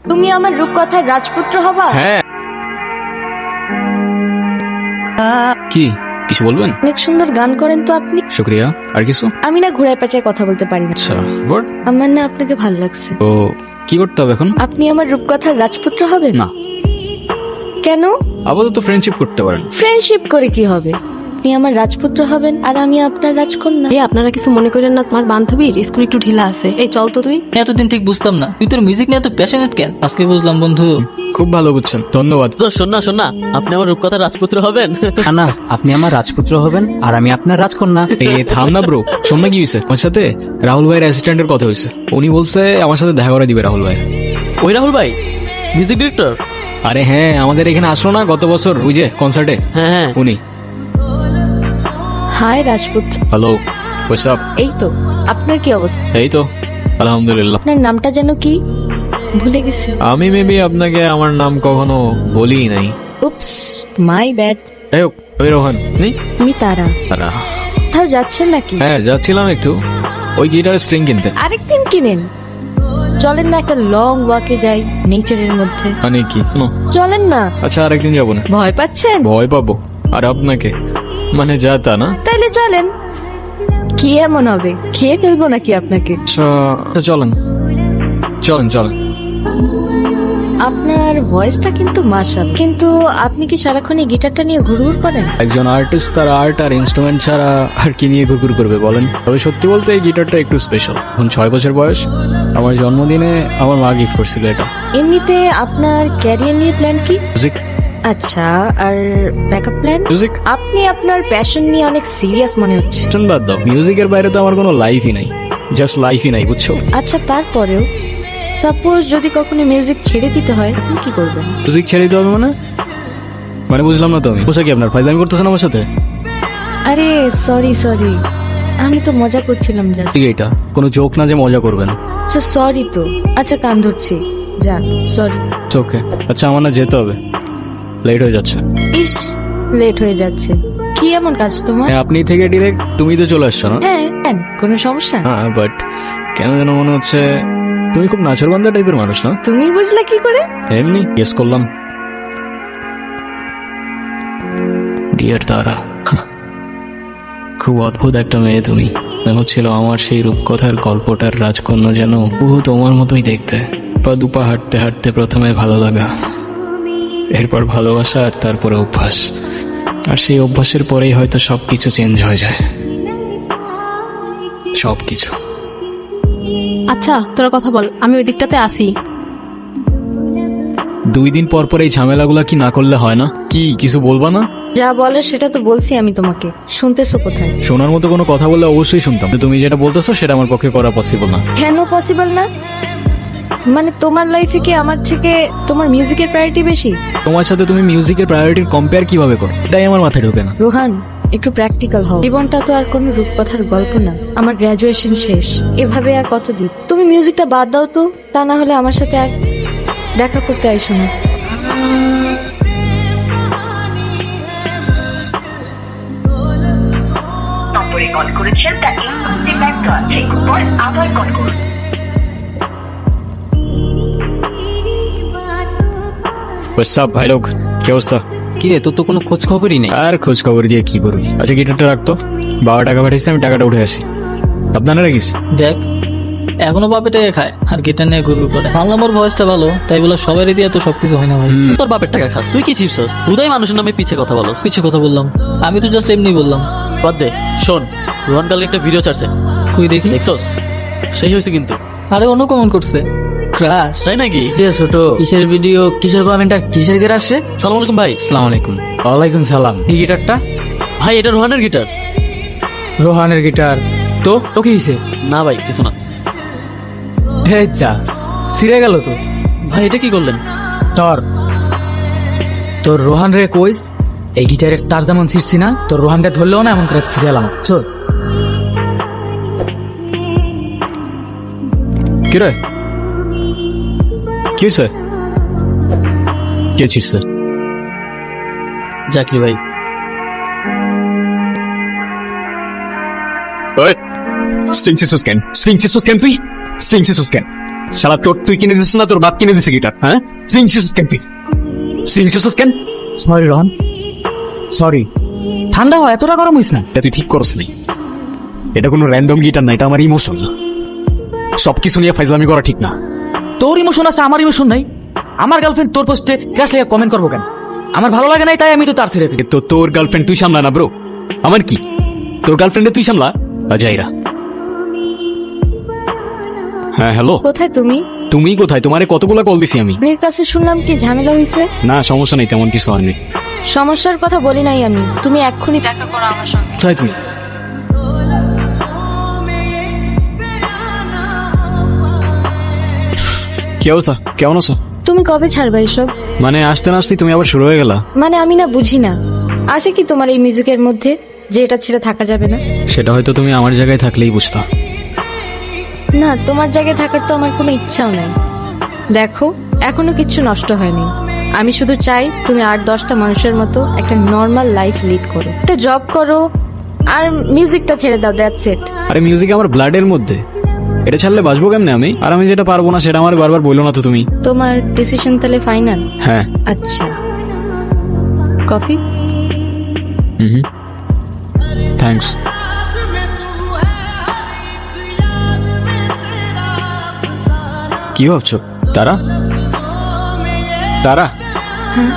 তুমি আমার রূপকথার রাজপুত্র হবা? হ্যাঁ। কি কিছু বলবেন? অনেক সুন্দর গান করেন তো আপনি। শুক্রিয়া। আর কিছু? আমি না ঘোড়ায় পেঁচায় কথা বলতে পারি না। আচ্ছা বল। আমার না আপনাকে ভাল লাগছে। তো কি করতে হবে এখন? আপনি আমার রূপকথার রাজপুত্র হবেন? না, কেন? আপাতত ফ্রেন্ডশিপ করতে পারেন। ফ্রেন্ডশিপ করে কি হবে? আপনি আমার রাজপুত্র হবেন আর আমি আপনার রাজকন্যা। এই আপনারা কিছু মনে করেন না, তোমার বান্ধবীর স্কুল একটু ঢিলা আছে। এই চল তো তুই। এতদিন ঠিক বুঝতাম না তুই তোর মিউজিক নিয়ে এত প্যাশনেট কেন, আজকে বুঝলাম বন্ধু। খুব ভালো বুঝছেন, ধন্যবাদ। তো শোন না আপনি আমার রূপকথার রাজপুত্র হবেন। না, আপনি আমার রাজপুত্র হবেন আর আমি আপনার রাজকন্যা। এ থাম না ব্রো, শোন না কি হয়েছে আমার সাথে। রাহুল ভাইয়ের অ্যাসিস্ট্যান্টের কথা হয়েছে, উনি বলছে আমার সাথে দেখা করে দিবে রাহুল ভাই। ওই রাহুল ভাই মিউজিক ডিরেক্টর? আরে হ্যাঁ, আমাদের এখানে আসলো না গত বছর ওই যে কনসার্টে, হ্যাঁ উনি। হাই রাজপুত্র। Hello, what's up? এই তো, আপনার কি অবস্থা? এই তো আলহামদুলিল্লাহ। আপনার নামটা যেন কি? ভুলে গেছি। আমি মেবি আপনাকে আমার নাম কখনো বলি নাই। উপস, মাই ব্যাড। যাই হোক, ওই রোহান নেই আমি তারা। তারা। কোথাও যাচ্ছেন নাকি? হ্যাঁ যাচ্ছিলাম একটু ওই গিটারের স্ট্রিং কিনতে। আরেকদিন কিনেন। চলেন না একটা লং ওয়াকে যাই নেচারের মধ্যে। মানে কি? চলেন না। আচ্ছা আরেকদিন যাবো না। ভয় পাচ্ছেন? ভয় পাবো আর আপনাকে? মানে যা তা না। তাইলে চলেন। কি এমন হবে, খেয়ে ফেলবো নাকি আপনাকে? আচ্ছা চলেন চলেন চলেন। আপনার ভয়েসটা কিন্তু মাশাআল্লাহ, কিন্তু আপনি কি সারাক্ষণ এই গিটারটা নিয়ে ঘুরঘুর করেন? একজন আর্টিস্ট তার আর্ট আর ইনস্ট্রুমেন্ট ছাড়া আর কি নিয়ে ঘুরঘুর করবে বলেন? তবে সত্যি বলতে এই গিটারটা একটু স্পেশাল। এখন 6 বছর বয়স, আমার জন্মদিনে আমার মা গিফট করছিল এটা। এমনিতে আপনার ক্যারিয়ার নিয়ে প্ল্যান কি? মিউজিক। আচ্ছা, আর ব্যাকআপ প্ল্যান? মিউজিক। আপনি আপনার প্যাশন নিয়ে অনেক সিরিয়াস মনে হচ্ছে। বাদ দাও, মিউজিকের বাইরে তো আমার কোনো লাইফই নাই, জাস্ট লাইফই নাই, বুঝছো? আচ্ছা, তারপরেও সাপোজ যদি কখনো মিউজিক ছেড়ে দিতে হয়, আপনি কি করবেন? মিউজিক ছেড়ে দিতে হবে মানে? মানে বুঝলাম না তো আমি। পোশাক কি আপনার ফাইজলামি করতেছেন আমার সাথে? আরে সরি, আমি তো মজা করছিলাম জাস্ট। ঠিক, এটা কোনো জোক না যে মজা করবেন। আচ্ছা সরি তো, আচ্ছা কান ধরছি, যা সরি। ওকে। আচ্ছা আমার না যেতে হবে, লেট হয়ে যাচ্ছে। ইস, লেট হয়ে যাচ্ছে। কি এমন কাজ তোমার? হ্যাঁ, আপনি থেকে ডিরেক্ট তুমি তো চলে আসছো না? হ্যাঁ, কোনো সমস্যা? হ্যাঁ, বাট কেন যেন মনে হচ্ছে তুমি খুব নাচরবান্ধা টাইপের মানুষ না? তুমি বুঝলা কি করে? এমনি গেস করলাম। ডিয়ার তারা, খুব অদ্ভুত একটা মেয়ে তুমি। মনে হচ্ছিল আমার সেই রূপকথার গল্পটার রাজকন্যা যেন বহু তোমার মতোই দেখতে। পা দুপা হাঁটতে হাঁটতে প্রথমে ভালো লাগা, এরপর ভালোবাসা, আর তারপরে অভ্যাস। আর সেই অভ্যাসের পরেই হয়তো সবকিছু চেঞ্জ হয়ে যায়, সবকিছু। আচ্ছা তোরা কথা বল, আমি ওই দিকটাতে আসি। 2 দিন পর পর এই ঝামেলাগুলা কি না করলে হয় না? কি কিছু বলবা না? যা বলার সেটা তো বলছি আমি তোমাকে, শুনতেছো কোথায়? শোনার মতো কোনো কথা বললে অবশ্যই শুনতাম, কিন্তু তুমি যেটা বলতেছো সেটা আমার পক্ষে করা পসিবল না। কেন পসিবল না? মানে তোমার লাইফে কি আমার থেকে তোমার মিউজিকের প্রায়োরিটি বেশি? তোমার সাথে তুমি মিউজিকের প্রায়োরিটির কম্পেয়ার কিভাবে করো, এটাই আমার মাথায় ঢোকে না। রোহান, একটু প্র্যাকটিক্যাল হও। জীবনটা তো আর কোনো রূপকথার গল্প না। আমার গ্রাজুয়েশন শেষ, এভাবে আর কতদিন? তুমি মিউজিকটা বাদ দাও তো, তা না হলে আমার সাথে আর দেখা করতে আইসো না। নম্বরে কল করেছেন তা এই মুহূর্তে ব্যস্ত আছে, পর আবার কল করুন। সব ভাই লোক, কি অবস্থা? কি রে, তোর তো কোনো খোঁজ খবরই নেই। আর খোঁজ খবর দিয়ে কি করবি? আচ্ছা গিটারটা রাখতো, বাবা টাকা পাঠিয়েছে, আমি টাকাটা উঠে আসি। আপনারা রাখিস। দেখ এখনো বাপে টাকা খায় আর গিটার নিয়ে ঘুরঘুর করে। মানলাম ওর ভয়েসটা ভালো, তাই বলে সবারই দিয়ে তো সবকিছু হয় না ভাই। তোর বাপের টাকা খাস, তুই কি চিপস? হুদাই মানুষের নামে পিছে কথা বলো। কিছু কথা বললাম, আমি তো জাস্ট এমনি বললাম। বাদ দে, শোন, রোহান কালকে একটা ভিডিও ছাড়ছে, তুই দেখি। দেখছস? সেই হয়েছে কিন্তু। আরে অন্য কমেন্ট করছে, ক্রাশ। তাই নাকি? ছোট কিসের ভিডিও, কিসের কমেন্টটা, কিসের গিটার আসছে? সালাম আলাইকুম ভাই। আসসালামু আলাইকুম। ওয়ালাইকুম সালাম। এই গিটারটা? ভাই এটা রোহানের গিটার। রোহানের গিটার? তো তো কি হয়েছে? না ভাই কিছু না। এই যা, ছিঁড়ে গেল তো। ভাই এটা কি করলেন? তোর রোহান রে কইস, এই গিটারের তার যেমন ছিঁড়ছি না, তোর রোহানটা ধরলেও না এমন করে ছিঁড়ে এলাম। চোস কি রে, কি হয়েছে? কে ছিড়ছে? জাকির ভাই। স্ট্রিং সিসুস কেন তুই? স্ট্রিং সিসুস কেন? শালা তুই কিনে দিছিস না তোর বাপ কিনে দিছে গিটার? হ্যাঁ সিংসিস কেন তুই সিংসিস কেন? Sorry Rohan, sorry. ঠান্ডা হয়, এতটা গরম হইস না। এটা তুই ঠিক করস নাই। এটা কোনো র্যান্ডম গিটার না, এটা আমার ইমোশন। সবকিছু নিয়ে ফাইজলামি করা ঠিক না। তোর ইমোশন আছে, আমার ইমোশন নাই। আমার গার্লফ্রেন্ড তোর পোস্টে ক্রাশ লেগে কমেন্ট করবো কেন? আমার ভালো লাগে নাই, তাই আমি তো তার ছেড়ে ফেলি। তো তোর গার্লফ্রেন্ড তুই সামলা না ব্রো, আমার কি? তোর গার্লফ্রেন্ডে তুই সামলা। আজাইরা। হ্যাঁ হ্যালো, কোথায় তুমি? তুমি কোথায়? তোমারে কতগুলা কল দিছি আমি। আপনার কাছে শুনলাম কি ঝামেলা হয়েছে। না সমস্যা নেই, তেমন কিছু হয়নি। সমস্যার কথা বলি নাই আমি, তুমি এক্ষুনি দেখা করো আমার সঙ্গে। কোথায় তুমি? কি অবস্থা, কেমন আছো? তুমি কবে ছাড়বা এসব? মানে আসতে না আসতেই তুমি আবার শুরু হয়ে গেলা। মানে আমি না বুঝি না, আছে কি তোমার এই মিউজিকের মধ্যে যে এটা ছেড়ে থাকা যাবে না? সেটা হয়তো তুমি আমার জায়গায় থাকলেই বুঝতা। না, তোমার জায়গায় থাকার তো আমার কোনো ইচ্ছাও নাই। দেখো, এখনো কিচ্ছু নষ্ট হয়নি। আমি শুধু চাই তুমি 8-10টা মানুষের মতো একটা নর্মাল লাইফ লিড করো, একটা জব করো, আর মিউজিকটা ছেড়ে দাও, দ্যাটস ইট। আরে মিউজিক আমার ব্লাডের মধ্যে, এটা ছাড়লে বাঁচবো কেমনে আমি? আর আমি যেটা পারবো না সেটা আমার বারবার বললো না তো তুমি। তোমার ডিসিশন তাহলে ফাইনাল? হ্যাঁ। আচ্ছা, কফি? হুম, থ্যাঙ্কস। কি ভাবছো? তারা তারা হ্যাঁ।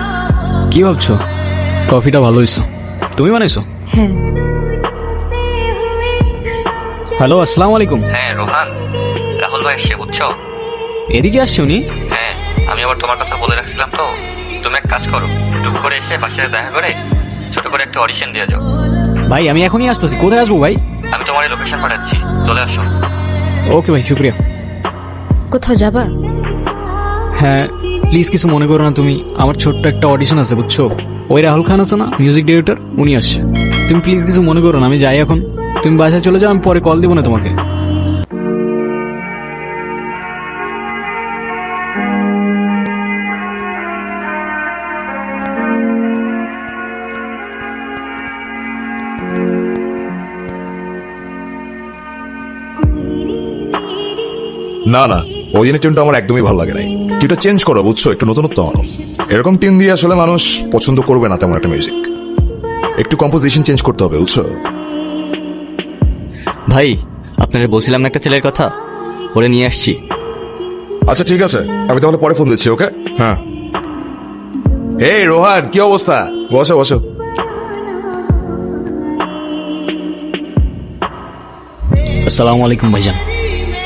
কি ভাবছো? কফিটা ভালো হয়েছে, তুমি বানাইছো? হ্যাঁ। হ্যালো, আসসালামু আলাইকুম। হ্যাঁ রোহান, রাহুল ভাই এসে বুঝছো? এদিকে আসছে উনি? হ্যাঁ, আমি আবার তোমার কথা বলে রাখছিলাম তো। তুমি এক কাজ করো, টুক করে এসে বাসায় দেখা করে ছোট করে একটা অডিশন দিয়ে যাও। ভাই আমি এখনই আসতেছি। কোথায় আসবো ভাই? আমি তোমার লোকেশন পাঠাচ্ছি, চলে আসো। ওকে ভাই, শুক্রিয়া। কোথাও যাবা? হ্যাঁ প্লিজ কিছু মনে করো না তুমি, আমার ছোট্ট একটা অডিশন আছে বুঝছো। ওই রাহুল খান আছে না মিউজিক ডিরেক্টর, উনি আসছে। তুমি প্লিজ কিছু মনে করো না, আমি যাই এখন। তুমি বাসায় চলে যাও, আমি পরে কল দিব না তোমাকে। না না, অরিজিনাল টিউনটা আমার একদমই ভালো লাগে নাই। টিউনটা চেঞ্জ করো বুঝছো, একটু নতুনত্ব আনো। এরকম টিউন দিয়ে আসলে মানুষ পছন্দ করবে না তেমন একটা মিউজিক। একটু কম্পোজিশন চেঞ্জ করতে হবে বুঝছো। ভাই আপনারা বলছিলাম না একটা ছেলের কথা, ওরে নিয়ে আসছি। আচ্ছা ঠিক আছে, আমি তাহলে পরে ফোন দিচ্ছি। ওকে, হ্যাঁ। এই রোহান, কি অবস্থা? বসো বসো। আসসালামু আলাইকুম ভাইজান।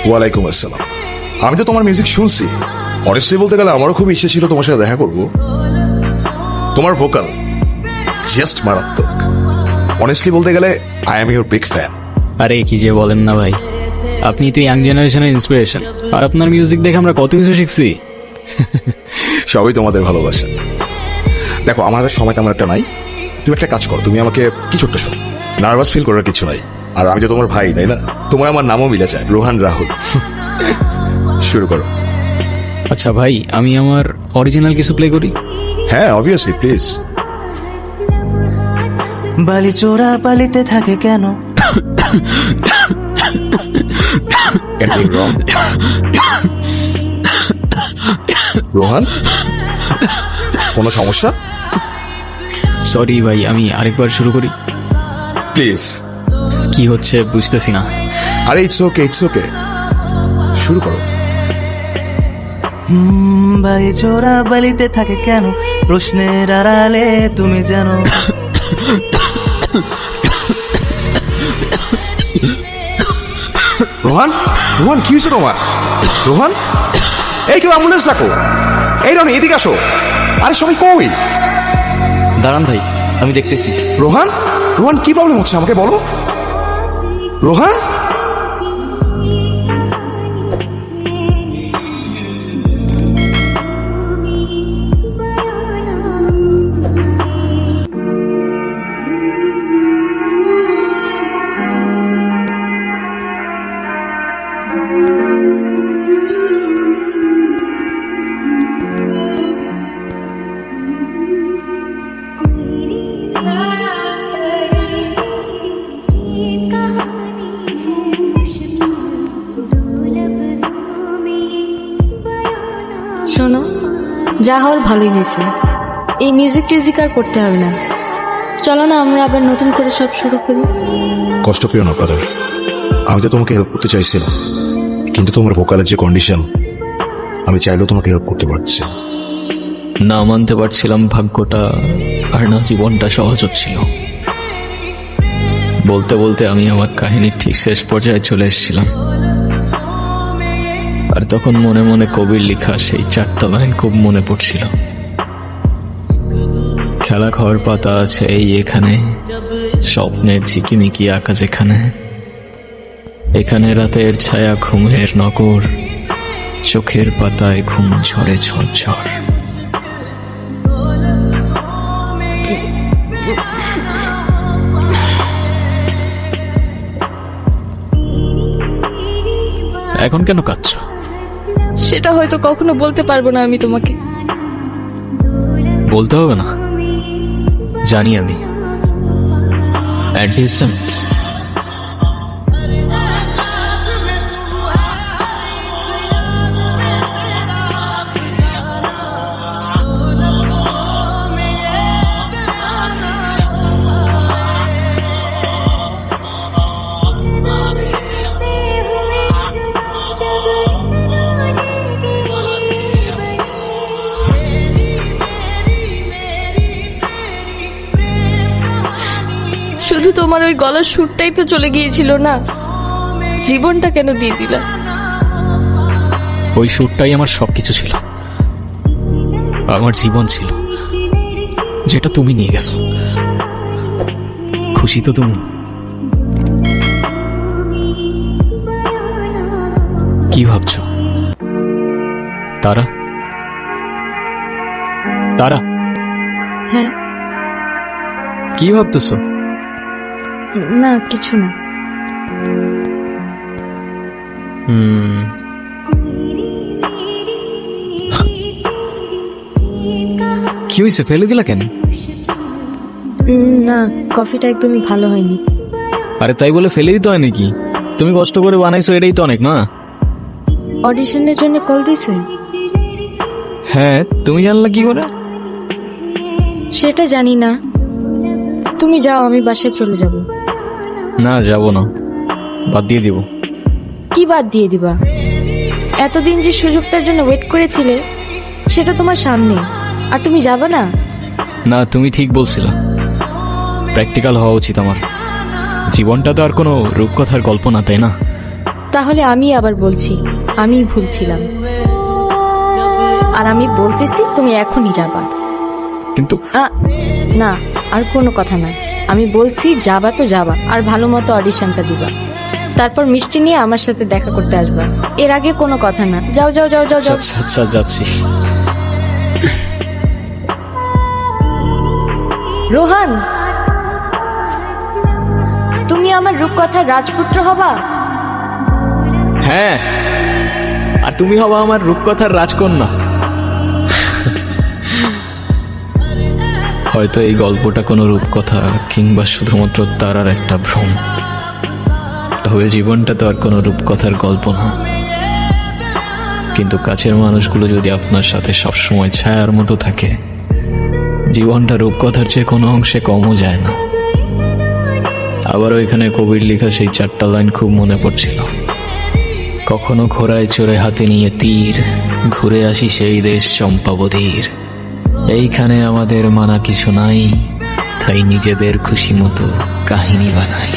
ওয়ালাইকুম আসসালাম। আমি তো তোমার মিউজিক শুনছি, অনেস্টলি বলতে গেলে আমারও খুব ইচ্ছে ছিল তোমার সাথে দেখা করব। তোমার ভোকাল জাস্ট মারাত্মক। অনেস্টলি বলতে গেলে I am your big fan. আরে কি যে বলেন না ভাই, আপনি তো ইয়াং জেনারেশনের ইন্সপিরেশন, আর আপনার মিউজিক দেখে আমরা কত কিছু শিখছি। সবই তোমাদের ভালোবাসা। দেখো আমার হাতে সময় তেমন একটা নাই, তুমি একটা কাজ করো, তুমি আমাকে কিছু একটা শোনো। নার্ভাস ফিল করার কিছু নাই, আর আমি তো তোমার ভাই তাই না, তোমার আমার নামও মিলে যায়, রোহান রাহুল। শুরু করো। আচ্ছা ভাই, আমি আমার অরিজিনাল কিছু প্লে করি? হ্যাঁ অবভিয়াসলি, প্লিজ। বালি চোরা বালিতে থাকে কেন? রোহান, কোনো সমস্যা? সরি ভাই, আমি আরেকবার শুরু করি প্লিজ। কি হচ্ছে বুঝতেছি না। আরে ইটস ওকে, ইটস ওকে, শুরু করো। বালি চোরা বালিতে থাকে কেন? প্রশ্নের আড়ালে তুমি জানো। রোহান, রোহান কি হয়েছে তোমার? রোহান, এই কেউ অ্যাম্বুলেন্স ডাকো। এই রনি এদিকে আসো। আরে সবাই কই? দাঁড়ান ভাই, আমি দেখতেছি। রোহান, রোহান কি প্রবলেম হচ্ছে আমাকে বলো। রোহান, যা হওয়ার ভালোই হয়েছে। এই মিউজিক টিউজিক আর করতে হবে না। চলো না আমরা আবার নতুন করে সব শুরু করি। কষ্ট পেও না ব্রাদার, আমি তো তোমাকে হেল্প করতে চাইছিলাম, কিন্তু তোমার ভোকালের যে কন্ডিশন, আমি চাইলেও তোমাকে হেল্প করতে পারছি না। না মানতে পারছিলাম ভাগ্যটা, আর না জীবনটা সহজ হচ্ছিল। বলতে বলতে আমি আমার কাহিনীর ঠিক শেষ পর্যায়ে চলে এসেছিলাম। আর তখন মনে মনে কবির লেখা সেই 4টা লাইন খুব মনে পড়ছিল। খেলা ঘর পাতা আছে এই এখানে, স্বপ্নের ঝিকিমিকি আঁকা যেখানে, এখানে রাতের ছায়া ঘুমের নগর, চোখের পাতায় ঘুম ঝরে ঝরঝর। এখন কেন কাঁদছো? সেটা হয়তো কখনো বলতে পারবো না আমি তোমাকে। বলতে হবে না, জানি আমি। At distance. শুধু তোমার ওই গলার সুরটাই তো চলে গিয়েছিল না, জীবনটা কেন দিয়ে দিলা? ওই সুরটাই আমার সবকিছু ছিল, আমার জীবন ছিল, যেটা তুমি নিয়ে গেছো। খুশি তো তুমি? কি ভাবছো? তারা তারা হ্যাঁ। কি ভাবতেছো? না কিছু না। কি হয়েছে, ফেলে দিলা কেন? না, কফিটা একদমই ভালো হয়নি। আরে তাই বলে ফেলে দিতে হয় নাকি? তুমি কষ্ট করে বানাইছো, এটাই তো অনেক না? অডিশনের জন্য কল দিছে? হ্যাঁ, তুমি জানলা কি করে? সেটা জানি না, তুমি যাও, আমি বাসায় চলে যাব। না, যাব না, বাদ দিয়ে দিব। কি বাদ দিয়ে দিবা? এতদিন যে সুযোগটার জন্য ওয়েট করেছিলে সেটা তোমার সামনে, আর তুমি যাবে না? না, তুমি ঠিক বলছিলা, প্র্যাকটিক্যাল হওয়া উচিত আমার। জীবনটা তো আর কোনো রূপকথার গল্প না, তাই না? তাহলে আমি আবার বলছি, আমি ভুল ছিলাম, আর আমি বলতেছি তুমি এখনই যাবা। কিন্তু না, আর কোনো কথা না, আমি বলছি যাবা তো যাবা, আর ভালো মতো অডিশনটা দিবা, তারপর মিষ্টি নিয়ে আমার সাথে দেখা করতে আসবা। এর আগে কোনো কথা না। যাও যাও যাও যাও যাও। আচ্ছা আচ্ছা, যাচ্ছি। রোহান, তুমি আমার রূপকথার রাজপুত্র হবা? হ্যাঁ, আর তুমি হবা আমার রূপকথার রাজকন্যা। হয়তো এই গল্পটা কোনো রূপকথা কিংবা শুধুমাত্র তারার একটা ভ্রম, তবে জীবনটা তো আর কোনো রূপকথার গল্প না। কিন্তু কাছের মানুষগুলো যদি আপনার সাথে সবসময় ছায়ার মতো থাকে, জীবনটা রূপকথার চেয়ে কোনো অংশে কমও যায় না। আবার ওইখানে কবির লেখা সেই 4টা লাইন খুব মনে পড়ছিল। কখনো ঘোড়ায় চড়ে হাতে নিয়ে তীর, ঘুরে আসি সেই দেশ চম্পাবতীর। এইখানে আমাদের মানা কিছু নাই, তাই নিজেদের খুশি মতো কাহিনী বানাই।